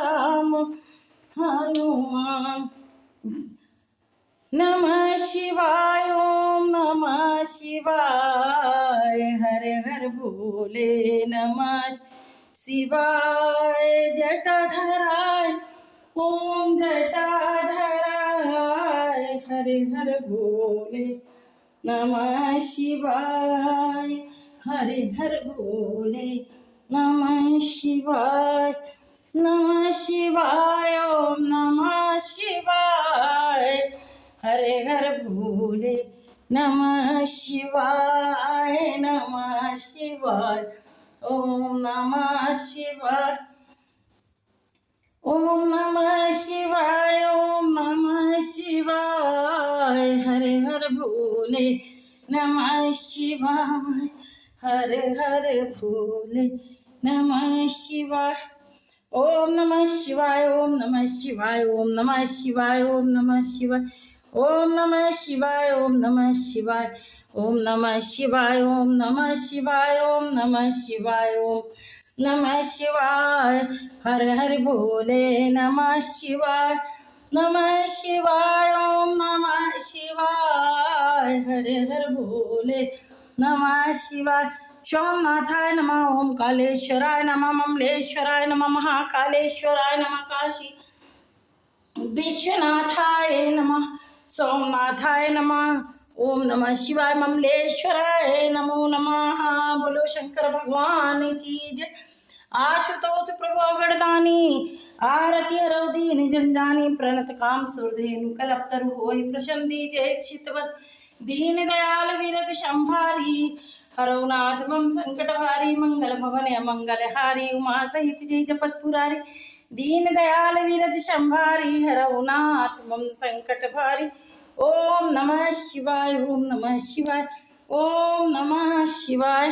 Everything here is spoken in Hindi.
राम हनुमान। नमः शिवाय ओम नमः शिवाय हर हर भोले नमः शिवाय। जटाधराय ओम जटाधराय हर हर भोले नमः शिवाय हर हर भोले नमः शिवाय। नमः शिवाय ओम नमः शिवाय हरे हर भोले नमः शिवाय। नमः शिवाय ओम नमः शिवाय ओम नमः शिवाय ओम नमः शिवाय हरे हर भोले नमः शिवाय हरे हर भोले नमः शिवाय। ओम नमः शिवाय ओम नमः शिवाय ओम नमः शिवाय ओम नमः शिवाय ओम नमः शिवाय ओम नमः शिवाय ओम नमः शिवाय ओम नमः शिवाय ओम नमः शिवाय ओम नमः शिवाय हर हर भोले नमः शिवाय। नमः शिवाय ओम नमः शिवाय हरे हर भोले नमः शिवाय। सोमनाथाय नमः ओम कालेश्वराय नमः ममलेश्वराय नमः महाकालेश्वराय नमः काशी विश्वनाथाय नमः सोमनाथाय नमः ओम नमः शिवाय ममलेश्वराय नमो नमः। बोलो शंकर भगवान की जय। आशुतोष प्रभु वरदानी आरती हरौ दीन जंजानी प्रणत काम सुरधेनु कलप्तरु होई प्रशम दीजय चितवत दीन दयाल विरत संभारी हरौ नाथ मम संकट भारी मंगल भवन अमंगल हारी उमा सहित जय जपत पुरारी दीन दयाल विरत संभारी हरौ नाथ मम संकट भारी। ओम नमः शिवाय ओम नमः शिवाय ओम नमः शिवाय।